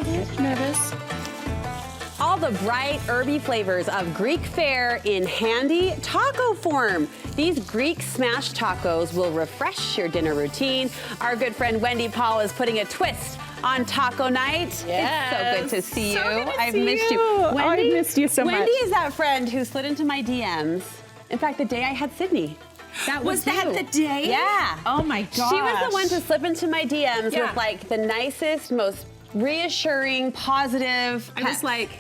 Nervous. All the bright, herby flavors of Greek fare in handy taco form. These Greek smash tacos will refresh your dinner routine. Our good friend Wendy Paul is putting a twist on taco night. Yes. It's so good to see you. I've missed you. Wendy, I've missed you so much. Wendy is that friend who slid into my DMs. In fact, the day I had Sydney. That was that you. the day? Yeah. Oh my gosh. She was the one to slip into my DMs Yeah. with like the nicest, most reassuring, positive. I was like,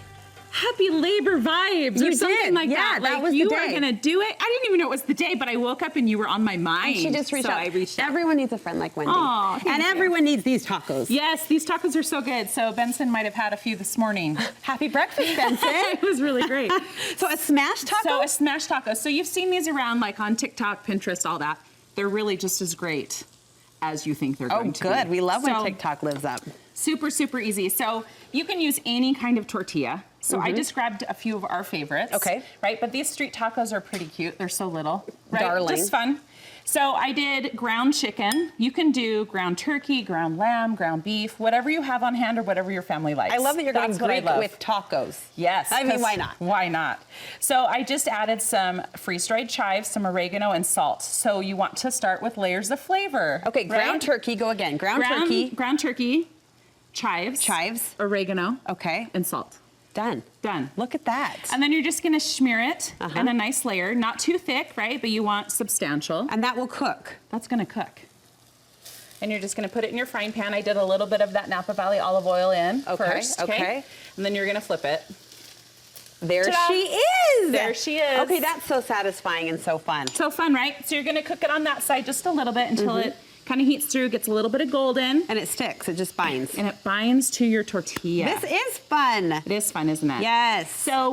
happy labor vibes You or something did. like Yeah, that. that Like, was the you day. are gonna do it. I didn't even know it was the day, but I woke up and you were on my mind. She just reached so out. I reached out. Everyone needs a friend like Wendy. Aw, thank and you. everyone needs these tacos. Yes, these tacos are so good. So Benson might have had a few this morning. Happy breakfast, Benson. It was really great. So a smash taco? So a smash taco. So you've seen these around like on TikTok, Pinterest, all that. They're really just as great as you think they're going to be. Oh, good. We love when So, TikTok lives up. Super, super easy. So you can use any kind of tortilla. So I just grabbed a few of our favorites. Okay. Right, but these street tacos are pretty cute. They're so little. Right? Darling. Just fun. So I did ground chicken. You can do ground turkey, ground lamb, ground beef, whatever you have on hand or whatever your family likes. I love that you're going That's what I Greek love. with tacos. Yes. I mean, 'cause why not? Why not? So I just added some freeze-dried chives, some oregano, and salt. So you want to start with layers of flavor. Okay, right? ground turkey. Go again. Ground turkey. Ground turkey, chives. Chives. Oregano. Okay. And salt. Done. Done. Look at that. And then you're just gonna smear it Uh-huh. in a nice layer, not too thick, right? But you want substantial. And that will cook. That's gonna cook. And you're just gonna put it in your frying pan. I did a little bit of that Napa Valley olive oil in first. Okay. And then you're gonna flip it. There Ta-da! she is. There she is. Okay, that's so satisfying and so fun. So fun, right? So you're gonna cook it on that side just a little bit until it kind of heats through, gets a little bit of golden. And it sticks. It just binds. And it binds to your tortilla. This is fun. It is fun, isn't it? Yes. So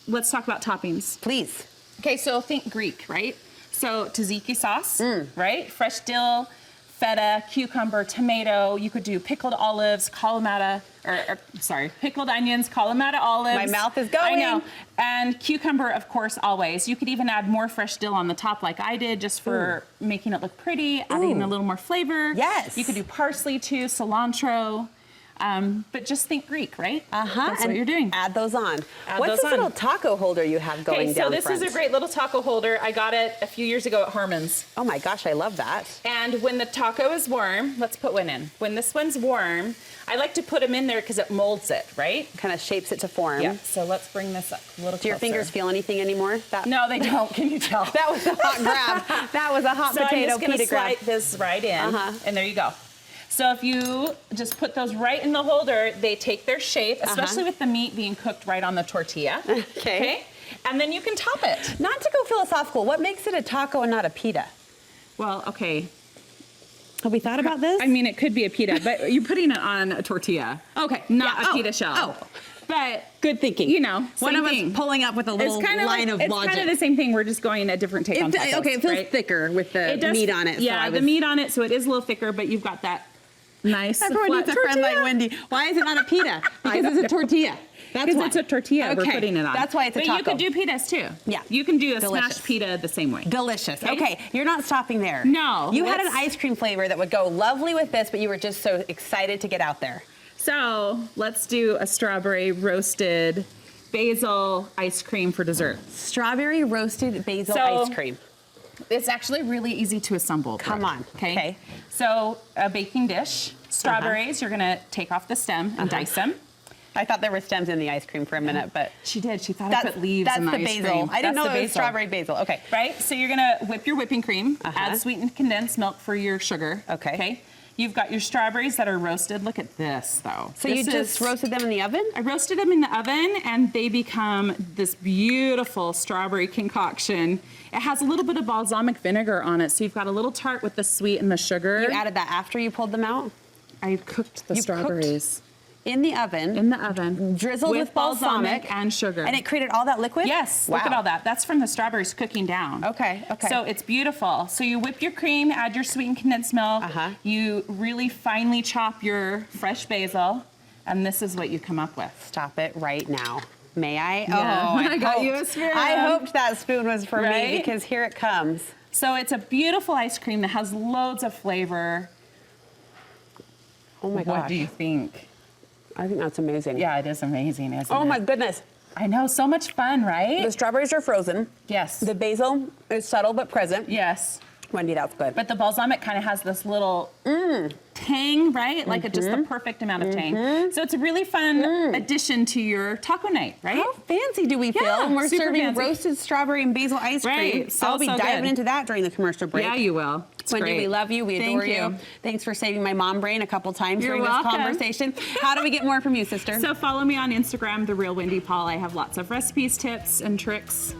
let's talk about toppings. Please. Okay, so think Greek, right? So tzatziki sauce, right? Fresh dill, feta, cucumber, tomato. You could do pickled olives, pickled onions, Kalamata olives. My mouth is going. I know. And cucumber, of course, always. You could even add more fresh dill on the top like I did just for making it look pretty, adding a little more flavor. Yes. You could do parsley too, cilantro. But just think Greek, right? That's what you're doing. Add those on. Add What's those this on. little taco holder you have going Okay, down so this front? is a great little taco holder. I got it a few years ago at Harmon's. Oh my gosh, I love that. And when the taco is warm, let's put one in. When this one's warm, I like to put them in there because it molds it, right? Kind of shapes it to form. Yeah. So let's bring this up a little Do your closer. fingers feel anything anymore? No, they don't. Can you tell? That was a hot grab. That was a hot So I'm potato just going to pita grab. slide this right in, and there you go. So if you just put those right in the holder, they take their shape, especially with the meat being cooked right on the tortilla. Okay. And then you can top it. Not to go philosophical, what makes it a taco and not a pita? Well, okay. Have we thought about this? I mean, it could be a pita, but you're putting it on a tortilla. Okay. Not Yeah. a pita shell. Oh. But Good thinking. you know, One same of thing. us pulling up with a little kind of line of it's logic. kind of the same thing. We're just going a different take on tacos. Okay, it feels right? thicker with the It does- meat on it. so Yeah, I the was- meat on it, so it is a little thicker, but you've got that nice Everyone flat needs a friend like tortilla. Wendy. Why is it not a pita? Because it's a tortilla. That's Because why. it's a tortilla we're Okay, putting it on. That's why it's a but taco. you could do pitas too. Yeah. You can do a Delicious. smashed pita the same way. Delicious. Okay, you're not stopping there. No, You had an let's- ice cream flavor that would go lovely with this, but you were just so excited to get out there. So let's do a strawberry roasted basil ice cream for dessert. Strawberry roasted basil So- ice cream. It's actually really easy to assemble. Come Brooke, on. Okay. Okay. So a baking dish, strawberries, you're gonna take off the stem and dice them. I thought there were stems in the ice cream for a minute, but She did. She thought I put leaves that's in the the ice basil. cream. I didn't That's know the it was strawberry basil. Okay. Right? So you're gonna whip your whipping cream, add sweetened condensed milk for your sugar. Okay. Okay. You've got your strawberries that are roasted. Look at this, though. So This you just is- roasted them in the oven? I roasted them in the oven, and they become this beautiful strawberry concoction. It has a little bit of balsamic vinegar on it, so you've got a little tart with the sweet and the sugar. You added that after you pulled them out? I cooked the You strawberries In the oven. in the oven, Drizzled with balsamic and sugar. And it created all that liquid? Yes, Wow. look at all that. That's from the strawberries cooking down. Okay, okay. So it's beautiful. So you whip your cream, add your sweetened condensed milk. You really finely chop your fresh basil, and this is what you come up with. Stop it right now. May I? Yeah. Oh, I got you a spoon. I hoped that spoon was for me Right? because here it comes. So it's a beautiful ice cream that has loads of flavor. Oh my gosh. What do you think? I think that's amazing. Yeah, it is amazing, isn't it? Oh my goodness. I know, so much fun, right? The strawberries are frozen. Yes. The basil is subtle but present. Yes. Wendy, that's good. But the balsamic kind of has this little tang, right? Like just the perfect amount of tang. So it's a really fun addition to your taco night, right? How fancy do we feel? Yeah, And we're super serving fancy. roasted strawberry and basil ice cream. Right, so, I'll be so diving good. into that during the commercial break. Yeah, you will. It's Wendy, great. we love you. We Thank adore you. Thanks for saving my mom brain a couple times You're during welcome. this conversation. How do we get more from you, sister? So follow me on Instagram, The Real Wendy Paul. I have lots of recipes, tips, and tricks.